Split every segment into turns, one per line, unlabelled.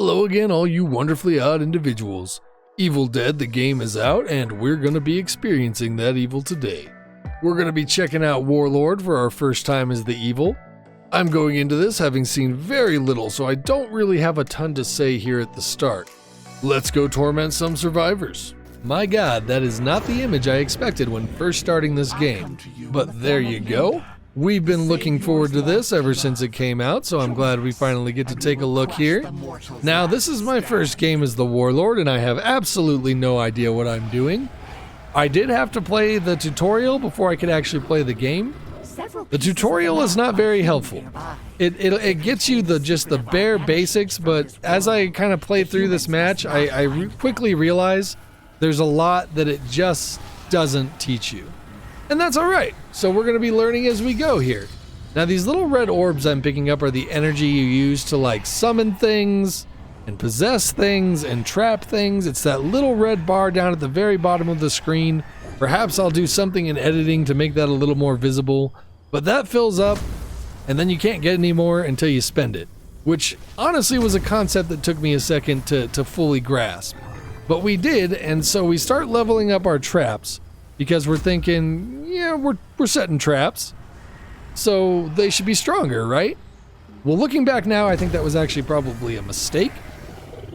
Hello again, all you wonderfully odd individuals. Evil Dead, the game is out, and we're going to be experiencing that evil today. We're going to be checking out Warlord for our first time as the evil. I'm going into this having seen very little, so I don't really have a ton to say here at the start. Let's go torment some survivors. My god, that is not the image I expected when first starting this game. But there you go. We've been looking forward to this ever since it came out, so I'm glad we finally get to take a look here. Now, this is my first game as the Warlord, and I have absolutely no idea what I'm doing. I did have to play the tutorial before I could actually play the game. The tutorial is not very helpful. It gets you just the bare basics, but as I kind of play through this match, I quickly realize there's a lot that it just doesn't teach you. And that's alright, so we're going to be learning as we go here. Now these little red orbs I'm picking up are the energy you use to like summon things, and possess things, and trap things. It's that little red bar down at the very bottom of the screen. Perhaps I'll do something in editing to make that a little more visible, but that fills up, and then you can't get any more until you spend it. Which honestly was a concept that took me a second to fully grasp. But we did, and so we start leveling up our traps. Because we're thinking, yeah, we're setting traps, so they should be stronger, right? Well, looking back now, I think that was actually probably a mistake.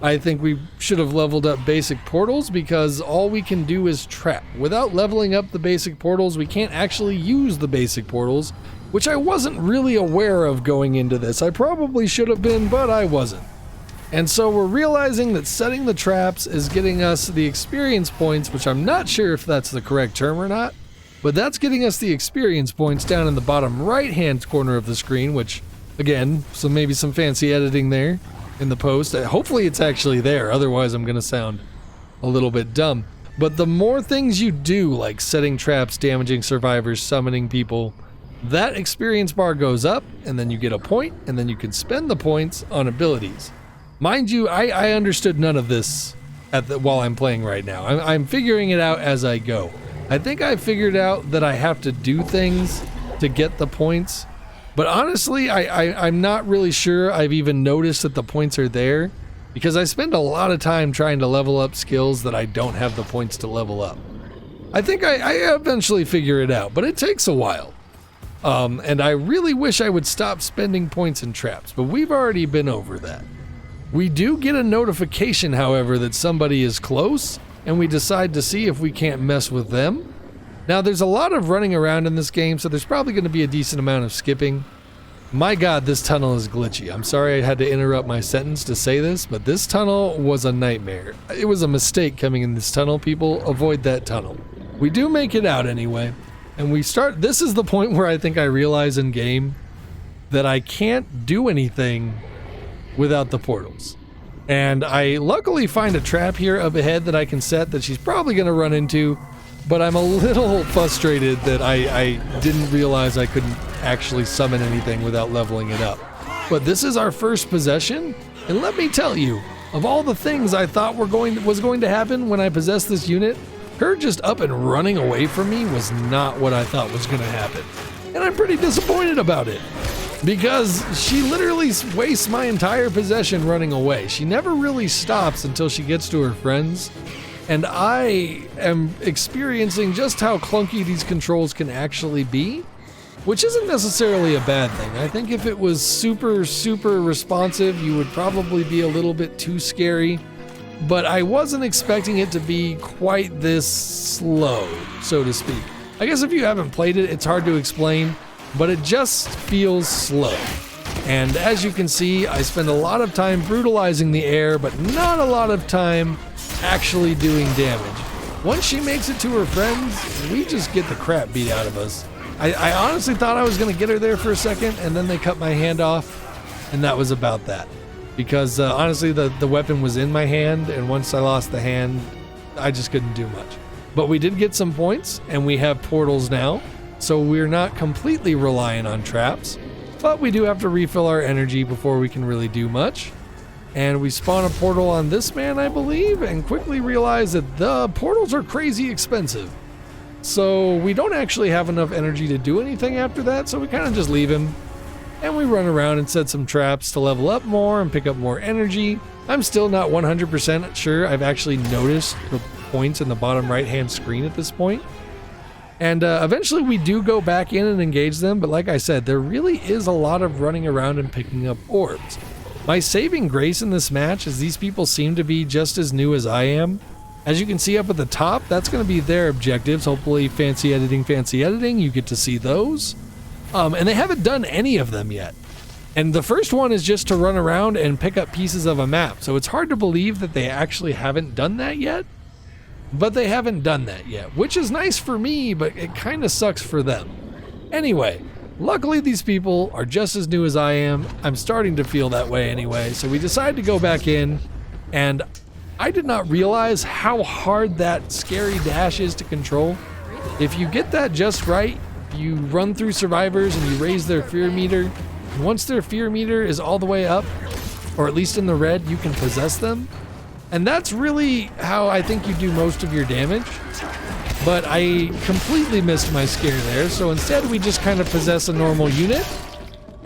I think we should have leveled up basic portals because all we can do is trap. Without leveling up the basic portals, we can't actually use the basic portals, which I wasn't really aware of going into this. I probably should have been, but I wasn't. And so we're realizing that setting the traps is getting us the experience points, which I'm not sure if that's the correct term or not, but that's getting us the experience points down in the bottom right-hand corner of the screen, which, again, so maybe some fancy editing there in the post. Hopefully it's actually there, otherwise I'm going to sound a little bit dumb. But the more things you do, like setting traps, damaging survivors, summoning people, that experience bar goes up, and then you get a point, and then you can spend the points on abilities. Mind you, I understood none of this while I'm playing right now. I'm figuring it out as I go. I think I figured out that I have to do things to get the points, but honestly, I'm not really sure I've even noticed that the points are there, because I spend a lot of time trying to level up skills that I don't have the points to level up. I think I eventually figure it out, but it takes a while. And I really wish I would stop spending points in traps, but we've already been over that. We do get a notification, however, that somebody is close, and we decide to see if we can't mess with them. Now, there's a lot of running around in this game, so there's probably going to be a decent amount of skipping. My god, this tunnel is glitchy. I'm sorry I had to interrupt my sentence to say this, but this tunnel was a nightmare. It was a mistake coming in this tunnel, people. Avoid that tunnel. We do make it out anyway, and we start... This is the point where I think I realize in game that I can't do anything without the portals. And I luckily find a trap here up ahead that I can set that she's probably going to run into, but I'm a little frustrated that I didn't realize I couldn't actually summon anything without leveling it up. But this is our first possession, and let me tell you, of all the things I thought was going to happen when I possessed this unit, her just up and running away from me was not what I thought was going to happen. And I'm pretty disappointed about it. Because she literally wastes my entire possession running away. She never really stops until she gets to her friends. And I am experiencing just how clunky these controls can actually be, which isn't necessarily a bad thing. I think if it was super, super responsive, you would probably be a little bit too scary. But I wasn't expecting it to be quite this slow, so to speak. I guess if you haven't played it, it's hard to explain. But it just feels slow. And as you can see, I spend a lot of time brutalizing the air, but not a lot of time actually doing damage. Once she makes it to her friends, we just get the crap beat out of us. I honestly thought I was going to get her there for a second, and then they cut my hand off, and that was about that. Because honestly, the weapon was in my hand, and once I lost the hand, I just couldn't do much. But we did get some points, and we have portals now. So we're not completely reliant on traps, but we do have to refill our energy before we can really do much. And we spawn a portal on this man, I believe, and quickly realize that the portals are crazy expensive. So we don't actually have enough energy to do anything after that, so we kind of just leave him. and we run around and set some traps to level up more and pick up more energy. I'm still not 100% sure I've actually noticed the points in the bottom right-hand screen at this point. And eventually we do go back in and engage them, but like I said, there really is a lot of running around and picking up orbs. My saving grace in this match is these people seem to be just as new as I am. As you can see up at the top, that's going to be their objectives. Hopefully fancy editing, you get to see those. And they haven't done any of them yet. And the first one is just to run around and pick up pieces of a map. So it's hard to believe that they actually haven't done that yet. But they haven't done that yet, which is nice for me, but it kind of sucks for them. Anyway, luckily these people are just as new as I am. I'm starting to feel that way anyway. So we decided to go back in, and I did not realize how hard that scary dash is to control. If you get that just right, you run through survivors and you raise their fear meter. And once their fear meter is all the way up, or at least in the red, you can possess them. And that's really how I think you do most of your damage. But I completely missed my scare there, so instead we just kind of possess a normal unit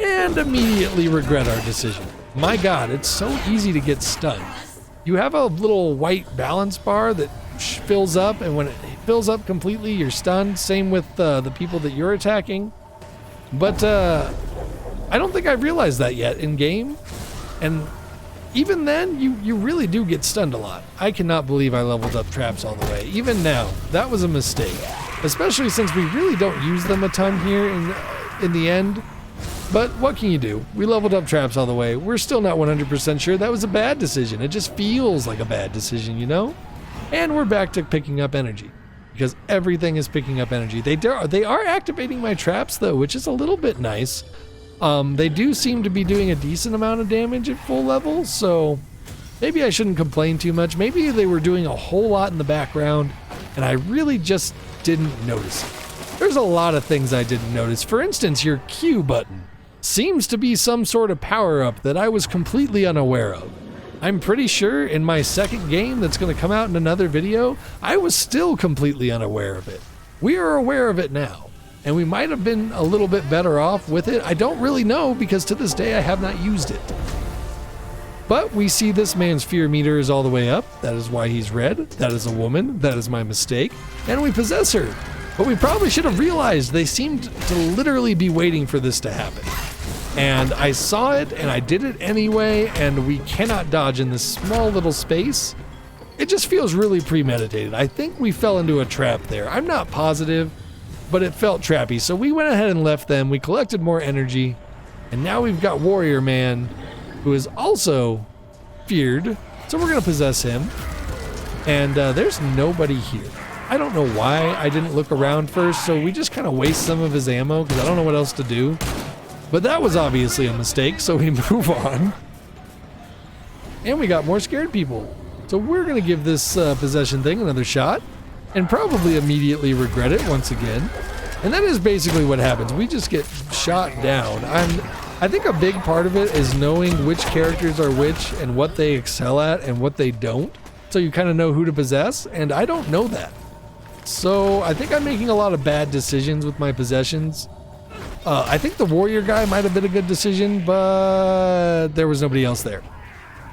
and immediately regret our decision. My god, it's so easy to get stunned. You have a little white balance bar that fills up, and when it fills up completely, you're stunned. Same with the people that you're attacking. But I don't think I realized that yet in game. And even then, you really do get stunned a lot. I cannot believe I leveled up traps all the way. Even now, that was a mistake. Especially since we really don't use them a ton here in the end. But what can you do? We leveled up traps all the way. We're still not 100% sure that was a bad decision. It just feels like a bad decision, you know? And we're back to picking up energy. Because everything is picking up energy. They are activating my traps though, which is a little bit nice. They do seem to be doing a decent amount of damage at full level, so maybe I shouldn't complain too much. Maybe they were doing a whole lot in the background, and I really just didn't notice it. There's a lot of things I didn't notice. For instance, your Q button seems to be some sort of power-up that I was completely unaware of. I'm pretty sure in my second game that's going to come out in another video, I was still completely unaware of it. We are aware of it now. And we might have been a little bit better off with it. I don't really know, because to this day I have not used it. But we see this man's fear meter is all the way up. That is why he's red. That is a woman. That is my mistake. And we possess her. But we probably should have realized they seemed to literally be waiting for this to happen. And I saw it, and I did it anyway, and we cannot dodge in this small little space. It just feels really premeditated. I think we fell into a trap there. I'm not positive, but it felt trappy. So we went ahead and left them. We collected more energy, and now we've got Warrior Man, who is also feared. So we're going to possess him. And there's nobody here. I don't know why I didn't look around first, so we just kind of waste some of his ammo because I don't know what else to do. But that was obviously a mistake, so we move on. And we got more scared people. So we're going to give this possession thing another shot, and probably immediately regret it once again. And that is basically what happens. We just get shot down. I think a big part of it is knowing which characters are which and what they excel at and what they don't. So you kind of know who to possess, and I don't know that. So I think I'm making a lot of bad decisions with my possessions. I think the warrior guy might have been a good decision, but there was nobody else there.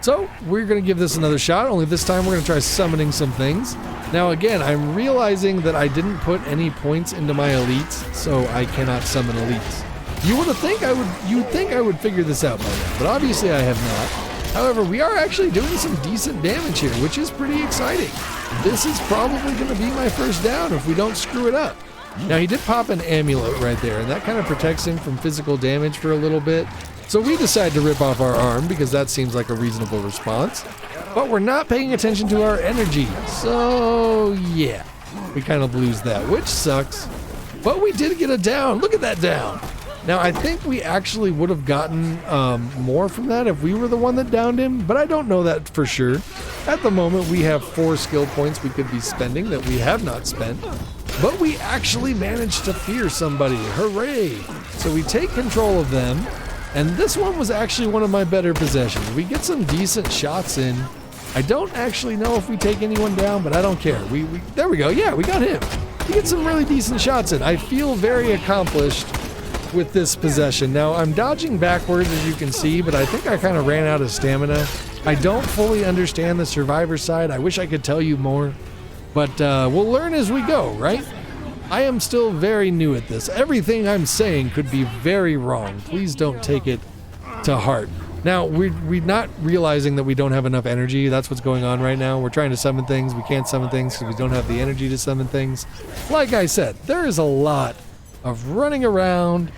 So we're going to give this another shot, only this time we're going to try summoning some things. Now again, I'm realizing that I didn't put any points into my elites, so I cannot summon elites. You would think I would figure this out by now, but obviously I have not. However, we are actually doing some decent damage here, which is pretty exciting. This is probably going to be my first down if we don't screw it up. Now he did pop an amulet right there, and that kind of protects him from physical damage for a little bit. So we decide to rip off our arm because that seems like a reasonable response. But we're not paying attention to our energy. So yeah, we kind of lose that, which sucks. But we did get a down. Look at that down. Now I think we actually would have gotten more from that if we were the one that downed him, but I don't know that for sure. At the moment we have 4 skill points we could be spending that we have not spent. But we actually managed to fear somebody. Hooray! So we take control of them. And this one was actually one of my better possessions. We get some decent shots in. I don't actually know if we take anyone down, but I don't care. There we go. Yeah, we got him. We get some really decent shots in. I feel very accomplished with this possession. Now, I'm dodging backwards, as you can see, but I think I kind of ran out of stamina. I don't fully understand the survivor side. I wish I could tell you more, but we'll learn as we go, right? I am still very new at this. Everything I'm saying could be very wrong. Please don't take it to heart. Now, we're not realizing that we don't have enough energy. That's what's going on right now. We're trying to summon things. We can't summon things because we don't have the energy to summon things. Like I said, there is a lot of running around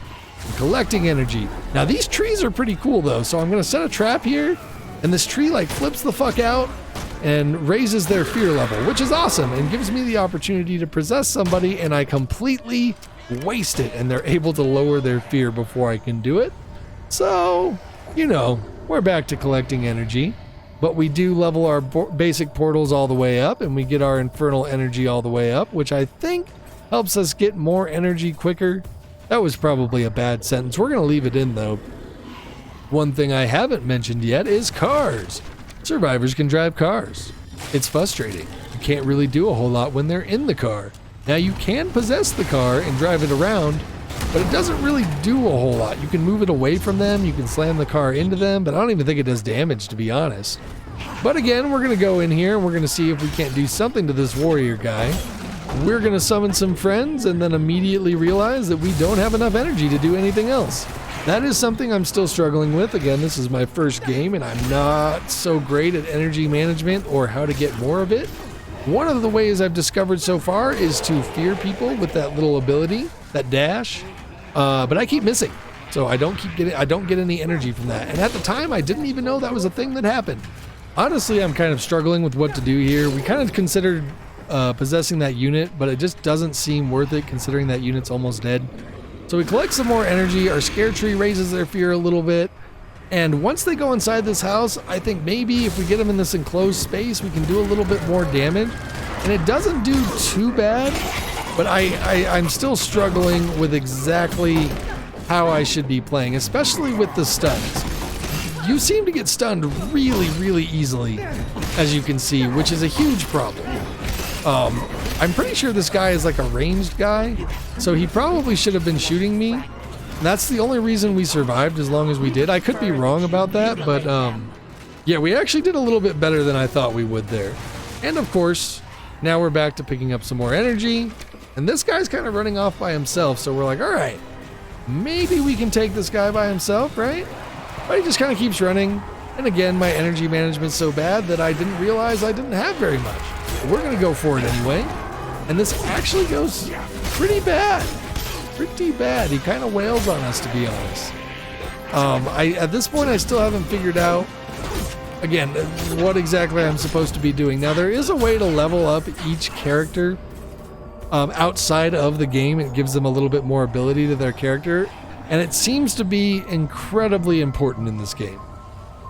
and collecting energy. Now, these trees are pretty cool, though, so I'm going to set a trap here, and this tree, like, flips the fuck out and raises their fear level, which is awesome, and gives me the opportunity to possess somebody, and I completely waste it, and they're able to lower their fear before I can do it. So, you know, we're back to collecting energy, but we do level our basic portals all the way up, and we get our infernal energy all the way up, which I think helps us get more energy quicker. That was probably a bad sentence. We're going to leave it in, though. One thing I haven't mentioned yet is cars. Survivors can drive cars. It's frustrating. You can't really do a whole lot when they're in the car. Now, you can possess the car and drive it around, but it doesn't really do a whole lot. You can move it away from them, you can slam the car into them, but I don't even think it does damage, to be honest. But again, we're going to go in here and we're going to see if we can't do something to this warrior guy. We're going to summon some friends and then immediately realize that we don't have enough energy to do anything else. That is something I'm still struggling with. Again, this is my first game and I'm not so great at energy management or how to get more of it. One of the ways I've discovered so far is to fear people with that little ability, that dash, but I keep missing. So I don't get any energy from that. And at the time, I didn't even know that was a thing that happened. Honestly, I'm kind of struggling with what to do here. We kind of considered possessing that unit, but it just doesn't seem worth it considering that unit's almost dead. So we collect some more energy. Our scare tree raises their fear a little bit. And once they go inside this house, I think maybe if we get them in this enclosed space, we can do a little bit more damage. And it doesn't do too bad, but I'm still struggling with exactly how I should be playing, especially with the stuns. You seem to get stunned really, really easily, as you can see, which is a huge problem. I'm pretty sure this guy is like a ranged guy, so he probably should have been shooting me. That's the only reason we survived as long as we did. I could be wrong about that, but yeah, we actually did a little bit better than I thought we would there. And of course, now we're back to picking up some more energy, and this guy's kind of running off by himself, so we're like, all right, maybe we can take this guy by himself, right? But he just kind of keeps running, and again, my energy management's so bad that I didn't realize I didn't have very much. But we're gonna go for it anyway, and this actually goes pretty bad. Pretty bad. He kind of wails on us, to be honest. At this point, I still haven't figured out, again, what exactly I'm supposed to be doing. Now, there is a way to level up each character outside of the game. It gives them a little bit more ability to their character, and it seems to be incredibly important in this game.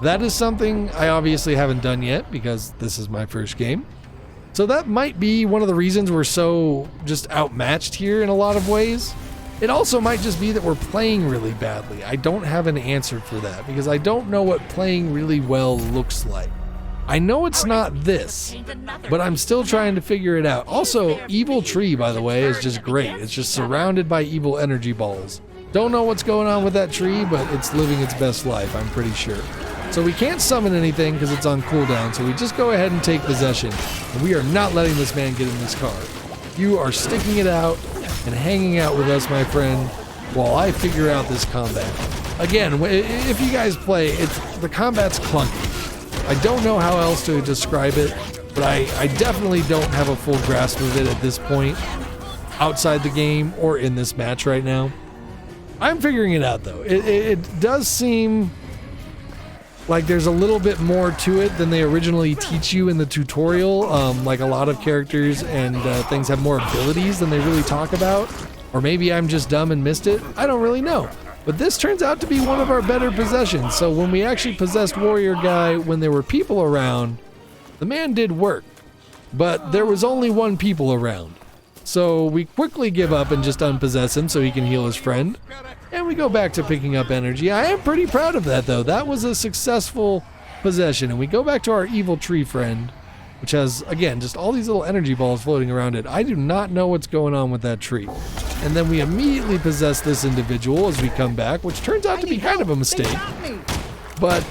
That is something I obviously haven't done yet because this is my first game. So that might be one of the reasons we're so just outmatched here in a lot of ways. It also might just be that we're playing really badly. I don't have an answer for that because I don't know what playing really well looks like. I know it's not this, but I'm still trying to figure it out. Also, Evil Tree, by the way, is just great. It's just surrounded by evil energy balls. Don't know what's going on with that tree, but it's living its best life, I'm pretty sure. So we can't summon anything because it's on cooldown, so we just go ahead and take possession. And we are not letting this man get in this car. You are sticking it out and hanging out with us, my friend, while I figure out this combat. Again, if you guys play, the combat's clunky. I don't know how else to describe it, but I definitely don't have a full grasp of it at this point, outside the game or in this match right now. I'm figuring it out, though. It does seem like there's a little bit more to it than they originally teach you in the tutorial. Like a lot of characters and things have more abilities than they really talk about. Or maybe I'm just dumb and missed it. I don't really know. But this turns out to be one of our better possessions. So when we actually possessed Warrior Guy when there were people around, the man did work. But there was only one people around. So we quickly give up and just unpossess him so he can heal his friend. And we go back to picking up energy. I am pretty proud of that, though. That was a successful possession. And we go back to our Evil Tree friend, which has, again, just all these little energy balls floating around it. I do not know what's going on with that tree. and then we immediately possess this individual as we come back, which turns out to be kind of a mistake. But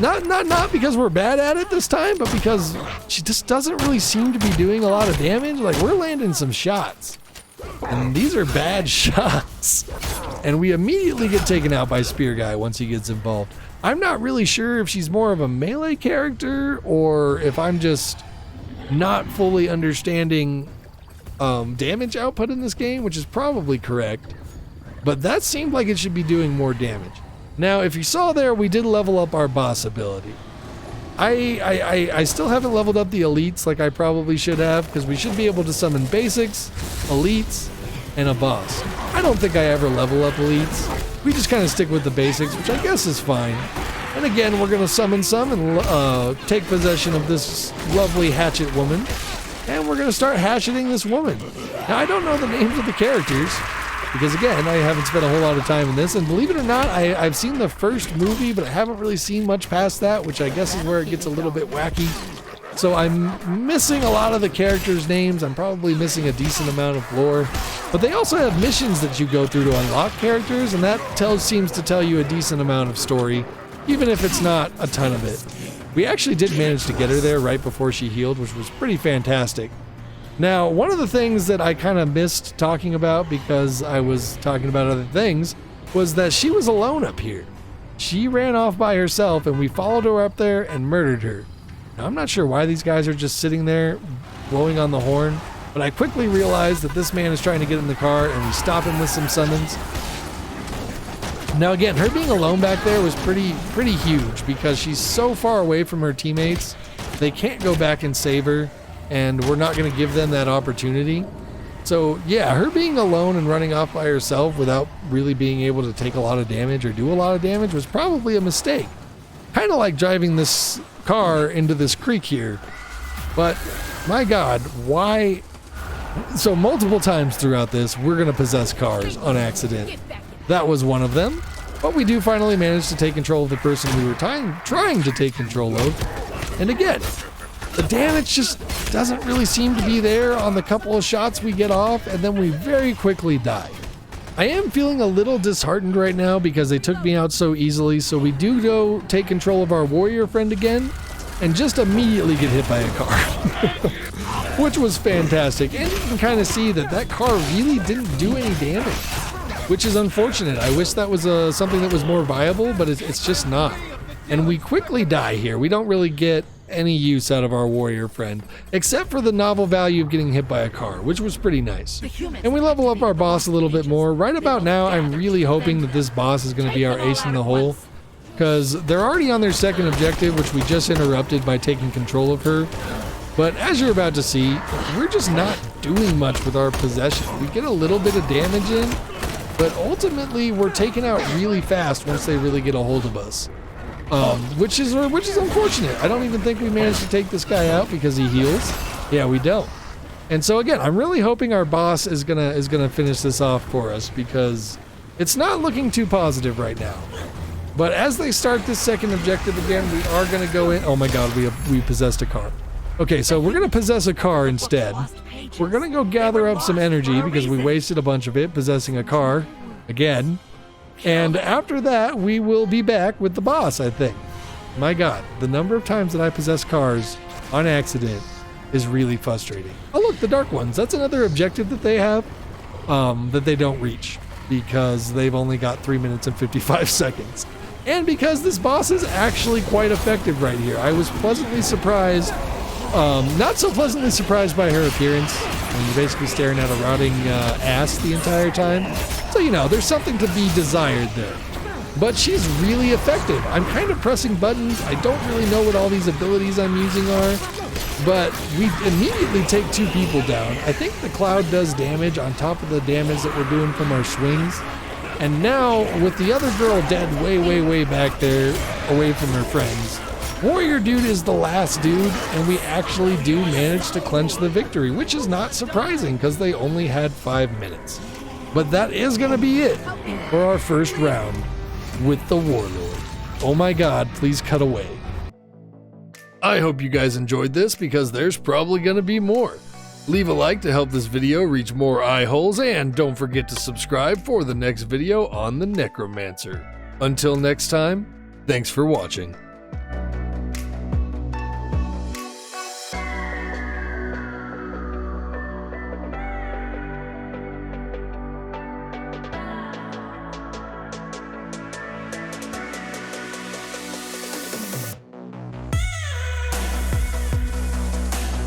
not because we're bad at it this time, but because she just doesn't really seem to be doing a lot of damage. Like, we're landing some shots, and these are bad shots. And we immediately get taken out by Spear Guy once he gets involved. I'm not really sure if she's more of a melee character or if I'm just not fully understanding damage output in this game, which is probably correct. But that seemed like it should be doing more damage. Now, if you saw there, we did level up our boss ability. I still haven't leveled up the elites like I probably should have, because we should be able to summon basics, elites, and a boss. I don't think I ever level up elites. We just kind of stick with the basics, which I guess is fine. And again, we're going to summon some and take possession of this lovely hatchet woman. And we're going to start hatcheting this woman. Now, I don't know the names of the characters, because again, I haven't spent a whole lot of time in this. And believe it or not, I've seen the first movie, but I haven't really seen much past that, which I guess is where it gets a little bit wacky. So I'm missing a lot of the characters' names. I'm probably missing a decent amount of lore. But they also have missions that you go through to unlock characters, and that seems to tell you a decent amount of story, even if it's not a ton of it. We actually did manage to get her there right before she healed, which was pretty fantastic. Now, one of the things that I kind of missed talking about because I was talking about other things was that she was alone up here. She ran off by herself, and we followed her up there and murdered her. Now, I'm not sure why these guys are just sitting there blowing on the horn, but I quickly realized that this man is trying to get in the car, and we stop him with some summons. Now again, her being alone back there was pretty huge because she's so far away from her teammates. They can't go back and save her, and we're not going to give them that opportunity. So yeah, her being alone and running off by herself without really being able to take a lot of damage or do a lot of damage was probably a mistake. Kind of like driving this car into this creek here. But my God, why? So multiple times throughout this, we're going to possess cars on accident. That was one of them, but we do finally manage to take control of the person we were trying to take control of. And again, the damage just doesn't really seem to be there on the couple of shots we get off, and then we very quickly die. I am feeling a little disheartened right now because they took me out so easily, so we do go take control of our warrior friend again, and just immediately get hit by a car. Which was fantastic, and you can kind of see that car really didn't do any damage. Which is unfortunate. I wish that was something that was more viable, but it's just not. And we quickly die here. We don't really get any use out of our warrior friend, except for the novel value of getting hit by a car, which was pretty nice. And we level up our boss a little bit more. Right about now, I'm really hoping that this boss is going to be our ace in the hole, because they're already on their second objective, which we just interrupted by taking control of her. But as you're about to see, we're just not doing much with our possession. We get a little bit of damage in, but ultimately, we're taken out really fast once they really get a hold of us, which is unfortunate. I don't even think we managed to take this guy out because he heals. Yeah, we don't. And so again, I'm really hoping our boss is gonna finish this off for us because it's not looking too positive right now. But as they start this second objective again, we are gonna go in. Oh my God, we possessed a car. Okay, so we're gonna possess a car instead. We're gonna go gather up some energy because we wasted a bunch of it possessing a car again. And after that, we will be back with the boss, I think. My God, the number of times that I possess cars on accident is really frustrating. Oh look, the Dark Ones. That's another objective that they have that they don't reach because they've only got 3 minutes and 55 seconds. And because this boss is actually quite effective right here. I was pleasantly surprised. Not so pleasantly surprised by her appearance. You're basically staring at a rotting ass the entire time. So, you know, there's something to be desired there. But she's really effective. I'm kind of pressing buttons. I don't really know what all these abilities I'm using are. But we immediately take 2 people down. I think the cloud does damage on top of the damage that we're doing from our swings. And now, with the other girl dead way back there, away from her friends, Warrior Dude is the last dude, and we actually do manage to clinch the victory, which is not surprising because they only had 5 minutes. But that is going to be it for our first round with the Warlord. Oh my God, please cut away. I hope you guys enjoyed this because there's probably going to be more. Leave a like to help this video reach more eye holes, and don't forget to subscribe for the next video on the Necromancer. Until next time, thanks for watching.